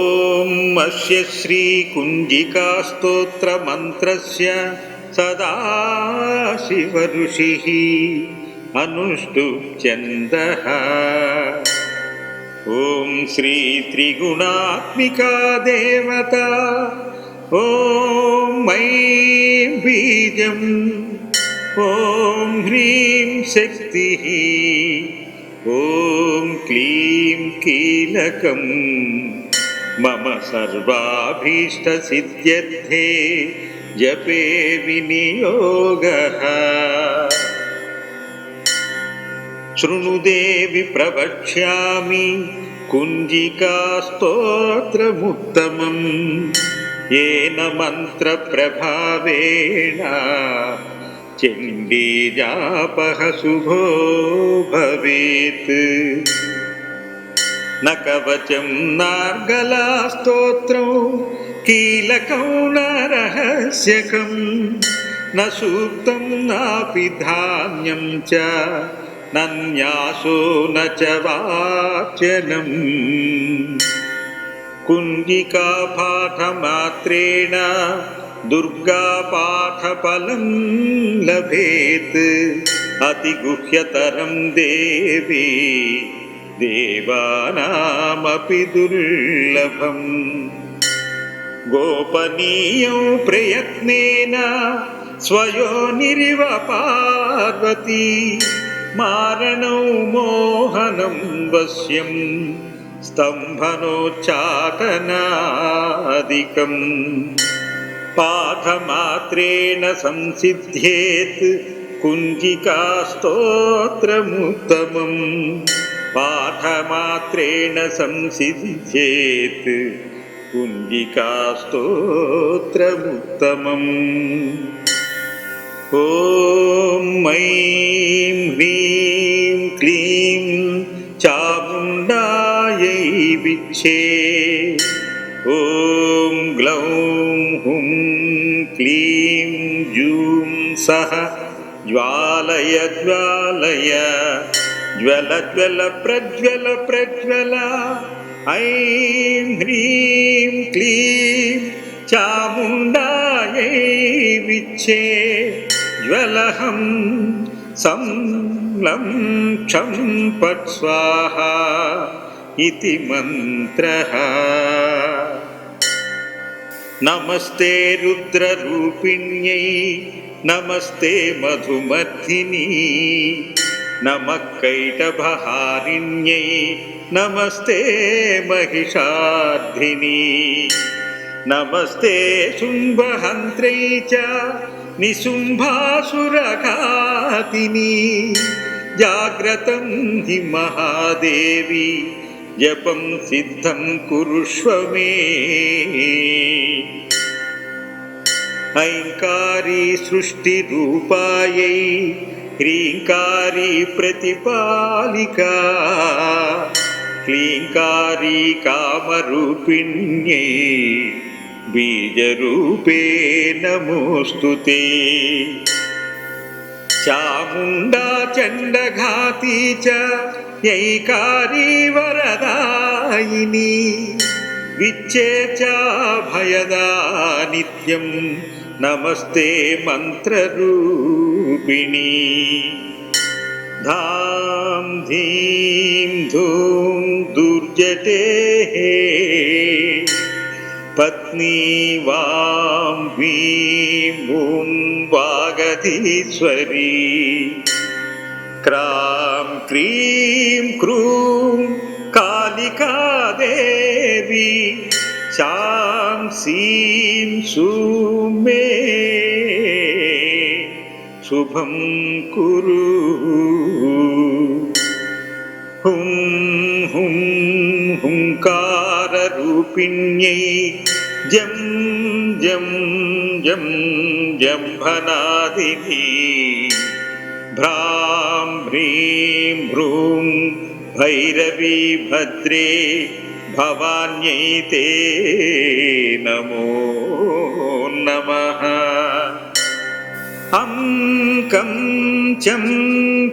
ఓం అస్య శ్రీ కుంజికా స్తోత్ర మంత్రస్య సదాశివ ఋషిః అనుష్ఠుప్ ఛందః. ఓం శ్రీ త్రిగుణాత్మికా దేవత. ఓం ఐం బీజం. ఓం హ్రీం శక్తిః. ఓం క్లీం కీలకం. మమ సర్వాభీష్ట సిద్ధ్యర్థే జపే వినియోగః. శృణుదేవి ప్రవక్ష్యామి కుంజికా స్తోత్రముత్తమం. ఏన మంత్ర ప్రభావేణ చండీ జాపః శుభో భవేత్. న కవచం నార్గలా స్తోత్రం కీలకం న రహస్యకం. న సూక్తం నాపి ధాన్యం చ నన్యాసో న చ వాచనం. కుంజికా పాఠమాత్రేణ దుర్గా పాఠఫలం లభేత్. అతిగుహ్యతరం దేవి దేవానామపి దుర్లభం. గోపనీయం ప్రయత్నేన స్వయోనిరివ పార్వతీ. మారణం మోహనం వశ్యం స్తంభనోచ్చాటనాదికం. పాఠమాత్రేణ సంసిద్ధ్యేత్ కుంజికా స్తోత్రముత్తమం. పాఠమాత్రేణ సంసిద్ధ్యేత్ కుంజికా స్తోత్రముత్తమం. ఓం ఐం హ్రీం క్లీం చాముండాయై విచ్చే. ఓం గ్లౌం హుం క్లీం జూం సః జ్వాలయ జ్వాలయ. జ్వల జ్వల ప్రజ్వల ప్రజ్వల. ఐం హ్రీం క్లీం చాముండాయై విచ్చే. జ్వలహం సంలం క్షం పట్ స్వాహా ఇతి మంత్రః. నమస్తే రుద్రరూపిణ్యై నమస్తే మధుమర్థిని. నమః కైటభహారిణ్యై నమస్తే మహిషార్థిని. నమస్తే శుంభహంత్రై చ నిశుంభాసురఘాతిని. జాగ్రతం హి మహాదేవి జపం సిద్ధం కురుష్వ మే. ఐంకారీ సృష్టి రూపాయై హ్రీంకారీ ప్రతిపాలికా. క్లీంకారీ కామరూపిణ్యై బీజరూపే నమోస్తుతే. చాముండా చండఘాతీ చ యైకారీ వరదాయిని. విచ్చే చ భయదా నిత్యం నమస్తే మంత్రరూపిణి. ధాం ధీం ధూం దుర్జటే పత్ని వాం వీం ఓం వాగధీశ్వరీ. క్రాం క్రీం క్రూం కాళికా దేవి. శాం సీం సూం మే శుభం కురు. హుం హుం హుంకార రూపిణ్యై జం జం జం జంభనాదిని. భ్రాం హ్రీం భ్రూం భైరవీ భద్రే భవాన్యై తే నమో నమః. హం కం చం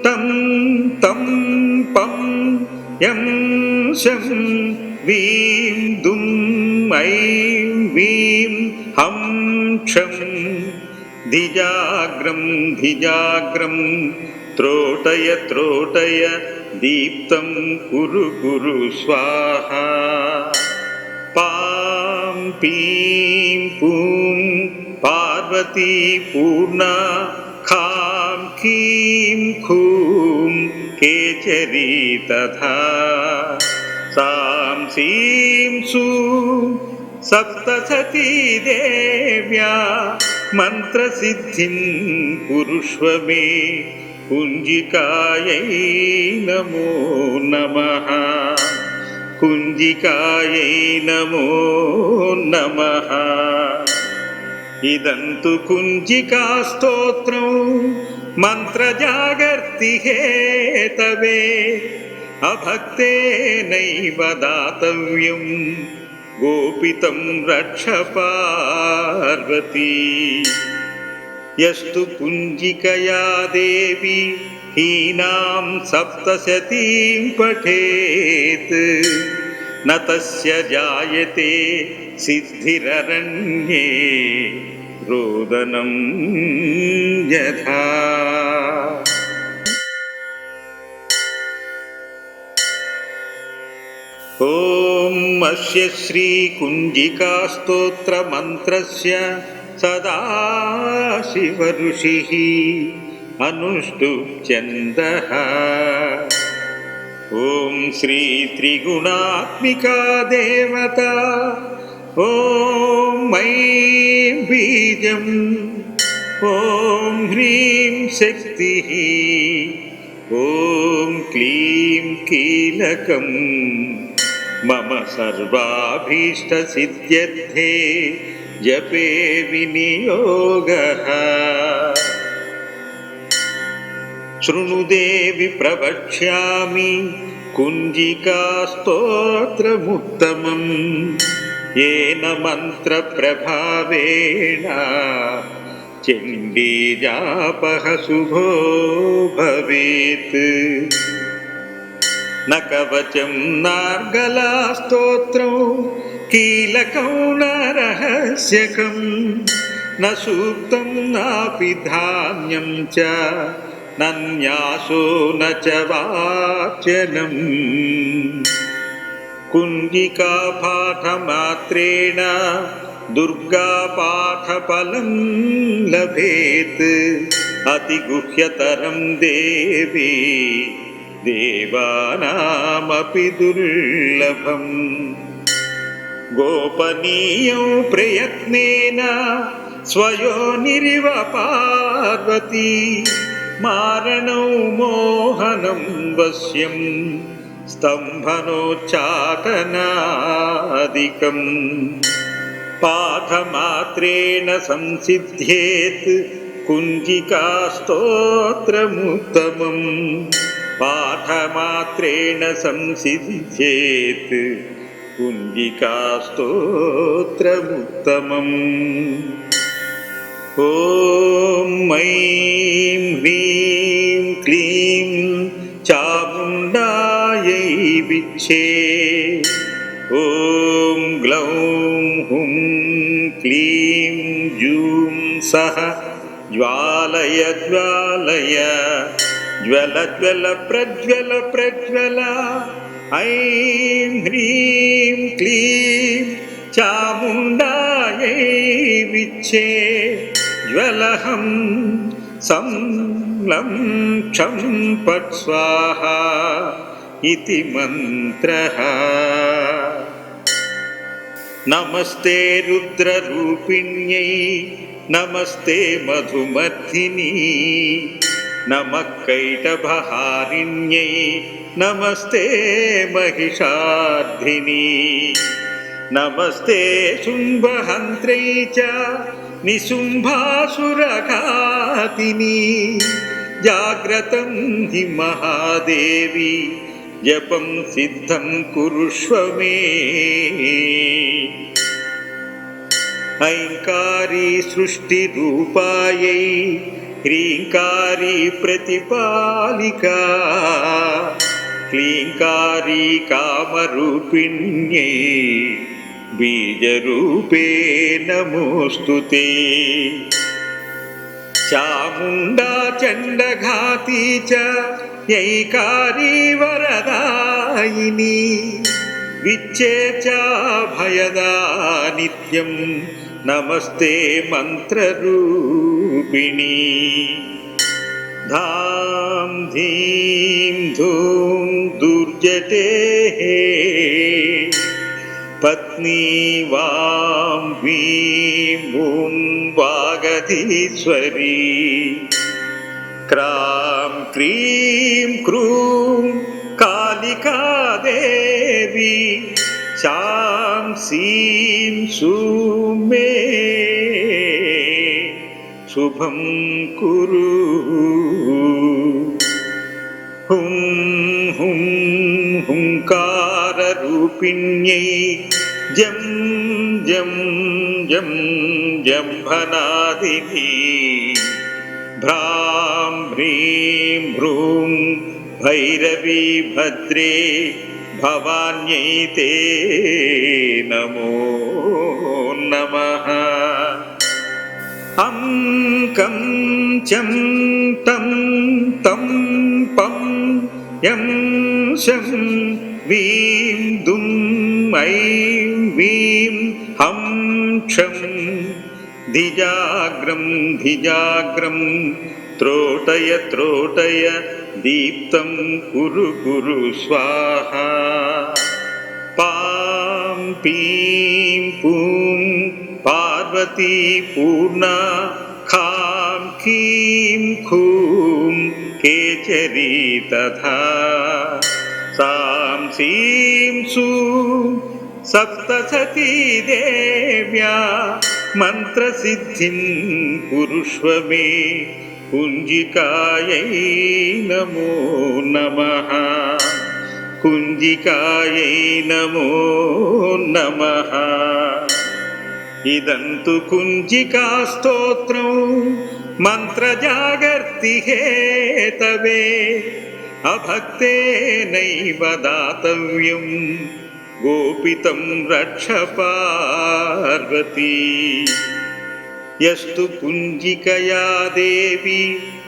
తం తం పం యం శం వీం దుం ఐం వీం హం క్షం ధిజాగ్రం ధిజాగ్రం త్రోటయ త్రోటయ దీప్తం కురు కురు స్వాహా పాం పీం పూం పార్వతీ పూర్ణా ఖాం ఖీం ఖూం కేచరీ తథా సాం సీం సూం సప్తసతీ దేవ్యా మంత్రసిద్ధిం కురుష్వ మే కుంజికాయై నమో నమః కుంజికాయై నమో నమః ఇదంతు కుంజికా స్తోత్రం మంత్రజాగర్తి హేతవే అభక్తేనైవ దాతవ్యం గోపితం రక్ష పార్వతీ యస్తు కుంజికయా దేవి హీనాం సప్తశతీం పఠేత్ న తస్య జాయతే సిద్ధిరరణ్యే రోదనం యథా. ఓం అస్య శ్రీ కుంజికా స్తోత్ర మంత్రస్య సదాశివ ఋషిః అనుష్ఠుప్ ఛందః. ఓం శ్రీ త్రిగుణాత్మికా దేవత ఓం ఐం బీజం ఓం హ్రీం శక్తిః ఓం క్లీం కీలకం మమ సర్వాభీష్టసిద్ధ్యర్థే జపే వినియోగః. శృణుదేవి ప్రవక్ష్యామి కుంజికా స్తోత్రముత్తమం ఏన మంత్ర ప్రభావేణ చండీ జాపః శుభో భవేత్. న కవచం నార్గలా స్తోత్రం కీలకం న రహస్యకం న సూక్తం నాపి ధాన్యం చ నన్యాసో న చ వాచ్యనం. కుంజికా పాఠమాత్రేణ దుర్గా పాఠఫలం లభేత్ అతి గుహ్యతరం దేవి దేవానామపి దుర్లభం. గోపనీయం ప్రయత్నేన స్వయోనిరివ పార్వతీ మారణం మోహనం వశ్యం స్తంభనోచ్చాటనాదికం. పాఠమాత్రేణ సంసిద్ధ్యేత్ కుంజికా స్తోత్రముత్తమం. పాఠమాత్రేణ సంసిద్ధ్యేత్ కుంజికా స్తోత్రముత్తమం. ఓం ఐం హ్రీం క్లీం చాముండాయై విచ్చే. ఓం గ్లౌం హుం క్లీం జూం సః జ్వాలయ జ్వాలయ జ్వల జ్వల ప్రజ్వల ప్రజ్వల. ఐం హ్రీం క్లీం చాముండాయై విచ్చే. జ్వలహం సం లం క్షం పట్ స్వాహా ఇతి మంత్రః. నమస్తే రుద్రరూపిణ్యై నమస్తే మధుమర్థిని నమః కైటభహారిణ్యై నమస్తే మహిషార్థిని. నమస్తే శుంభహంత్రై చ నిశుంభాసురఘాతిని. జాగ్రతం హి మహాదేవి జపం సిద్ధం కురుష్వ మే. ఐంకారీ సృష్టి రూపాయై హ్రీంకారీ ప్రతిపాలికా क्लीङ्कारी कामरूपिण्यै बीजरूपे नमोऽस्तु ते। चामुण्डा चण्डघाती च यैकारी वरदायिनी विच्चेचा भयदा नित्यं नमस्ते मन्त्ररूपिणी। धां धीं धूं दुर्जटेः पत्नी वां वीं ॐ वागधीश्वरी। क्रां क्रीं क्रूं कालिका देवी शां सीं सूं मे शुभं कुरु। हुं हुं हुंकाररूपिण्यै जं जं जं जम्भनादिनी। भ्रां भ्रीं भ्रूं भैरवी भद्रे भवान्यै ते नमो नमः। अं कं चं तं तं पं यं शं वीं दुं ऐं वीं हं क्षं धिजाग्रं धिजाग्रं त्रोटय त्रोटय दीप्तं कुरु कुरु स्वाहा। पां पीं पूं पार्वती पूर्णा खां खीं खूं केचरी तथा। सां सीं सूं सप्तसती देव्या मन्त्रसिद्धिं कुरुष्व मे। कुञ्जिकायै नमो नमः। कुञ्जिकायै नमो नमः। इदं तु कुञ्जिका स्तोत्रं मन्त्रजागर्ति हेतवे अभक्तेनैव दातव्यं गोपितं रक्ष पार्वती। यस्तु कुञ्जिकया देवी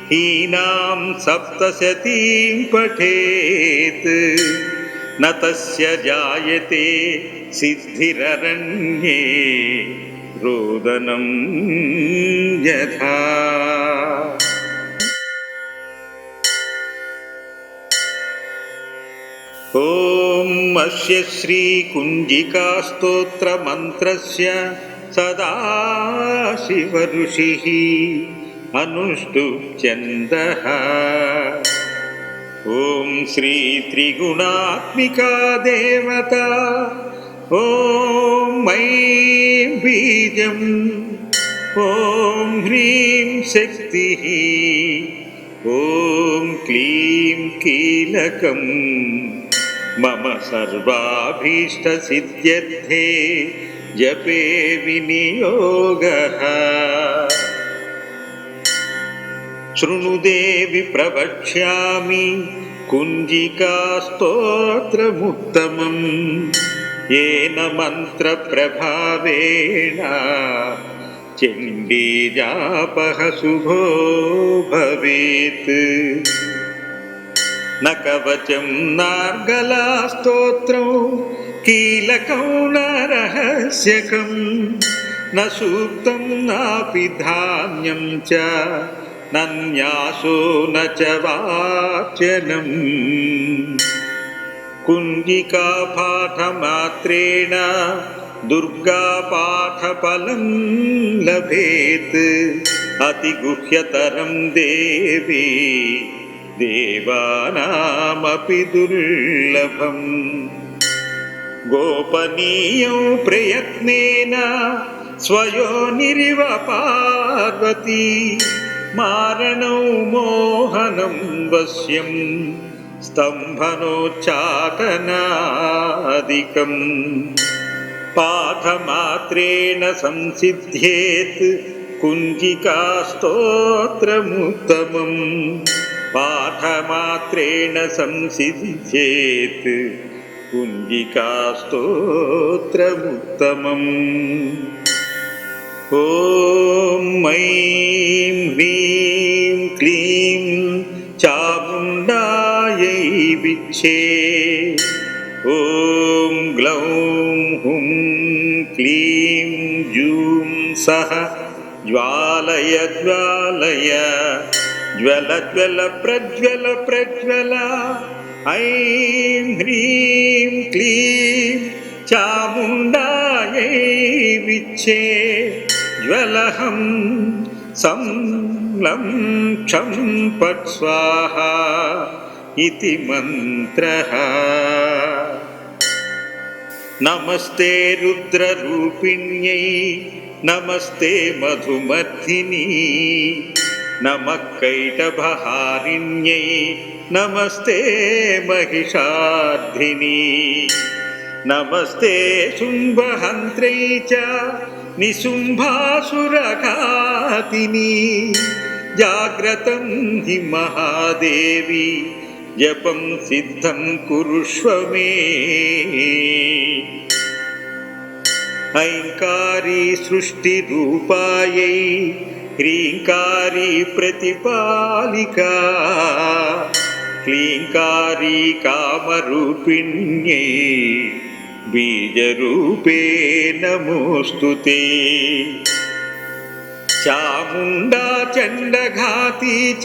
हीनां सप्तशतीं पठेत् न तस्य जायते सिद्धिररण्ये रोदनं यथा। ॐ अस्य श्रीकुञ्जिकास्तोत्रमन्त्रस्य सदाशिवऋषिः अनुष्टुप् छन्दः। ॐ श्री त्रिगुणात्मिका देवता ॐ ऐं बीजम् ॐ ह्रीं शक्तिः ॐ क्लीं कीलकम् मम सर्वाभीष्टसिद्ध्यर्थे जपे विनियोगः। शृणुदेवि प्रवक्ष्यामि कुञ्जिकास्तोत्रमुत्तमम् येन मन्त्रप्रभावेण चण्डीजापः शुभो भवेत्। न कवचं नार्गलास्तोत्रं कीलकं न रहस्यकं न सूक्तं नापि धान्यं च न न्यासो न च वाचनम्। कुञ्जिकापाठमात्रेण दुर्गापाठफलं लभेत् अतिगुह्यतरं देवी देवानामपि दुर्लभम्। गोपनीयं प्रयत्नेन स्वयोनिरिव पार्वती मारणं मोहनं वश्यं स्तम्भनोच्चाटनादिकम्। पाठमात्रेण संसिद्ध्येत् कुञ्जिकास्तोत्रमुत्तमम्। పాఠమాత్రేణ సంసిద్ధ్యేత్ కుంజికాస్తోత్రముత్తమం. ఓం ఐం హ్రీం క్లీం చాముండాయై విచ్చే. ఓం గ్లౌం హుం క్లీం జూం సః జ్వాలయ జ్వాలయ జ్వల జ్వల ప్రజ్వల ప్రజ్వల. ఐం హ్రీం క్లీం చాముండాయై విచ్చే. జ్వలహం సం లం క్షం పట్ స్వాహా ఇతి మంత్రః. నమస్తే రుద్రరూపిణ్యై నమస్తే మధుమర్ధిని. నమః కైటభహారిణ్యై నమస్తే మహిషార్థిని. నమస్తే శుంభహంత్రై చ నిశుంభాసురఘాతిని. జాగ్రతం హి మహాదేవి జపం సిద్ధం కురుష్వ మే. ఐంకారీ సృష్టి రూపాయై హ్రీంకారీ ప్రతిపాలికా. క్లీంకారీ కామరూపిణ్యై బీజరూపే నమోస్తుతే. చాముండా చండఘాతీ చ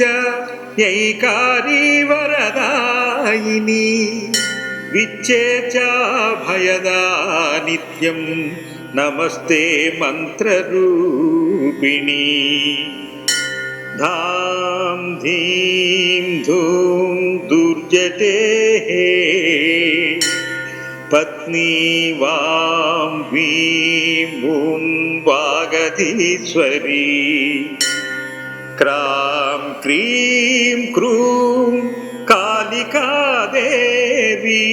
యైకారీ వరదాయిని. విచ్చే చ భయదా నిత్యం నమస్తే మంత్రరూపిణి. ధాం ధీం ధూం దుర్జటే పత్ని వాం వీం ఓం వాగధీశ్వరీ. క్రాం క్రీం క్రూం కాళికాదేవి.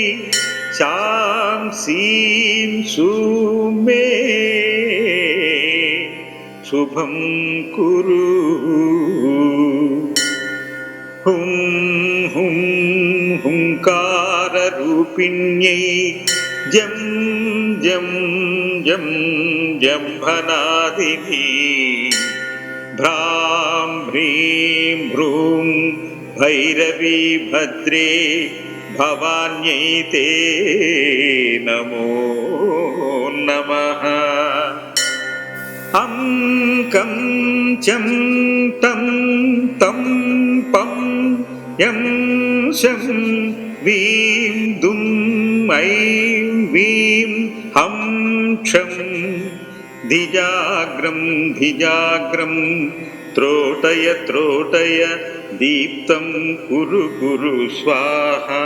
శాం సీం సూం మే శుభం కురు. హుం హుం హుంకారరూపిణ్యై జం జం జం జంభనాదిని. భ్రాం హ్రీం భ్రూం భైరవీ భద్రే భవాన్యై తే నమో నమః. అం కం చం తం తం పం యం శం వీం దుం ఐం వీం హం క్షం. ధిజాగ్రం ధిజాగ్రం త్రోటయ త్రోటయ దీప్తం కురు కురు స్వాహా.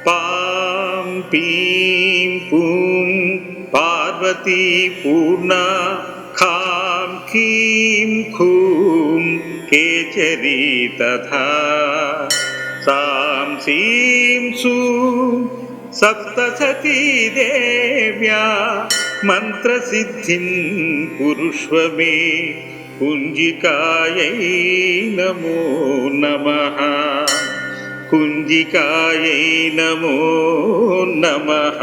పాం పీం పూం పార్వతీ పూర్ణా. ఖాం ఖీం ఖూం కేచరీ తథా. సాం సీం సూం సప్తసతీ దేవ్యా మంత్రసిద్ధిం కురుష్వ మే. కుంజికాయై నమో నమః. కుంజికాయై నమో నమః.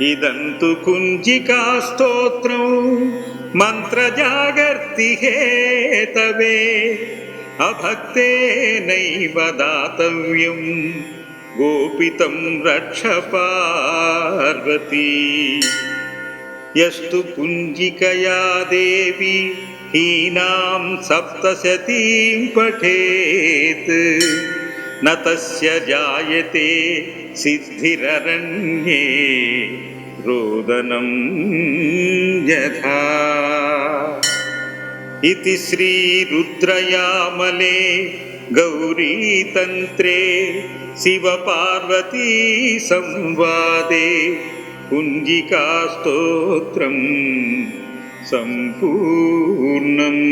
ఇదంతు కుంజికా స్తోత్రం మంత్రజాగర్తి హేతవే. అభక్తేనైవ దాతవ్యం గోపితం రక్ష పార్వతీ. యస్తు కుంజికయా దేవి హీనాం సప్తశతీం పఠేత్. న తస్య జాయతే సిద్ధిరరణ్యే రోదనం యథా. इति श्री रुद्रयामले गौरीतन्त्रे शिवपार्वती संवादे कुञ्जिकास्तोत्रं सम्पूर्णम्।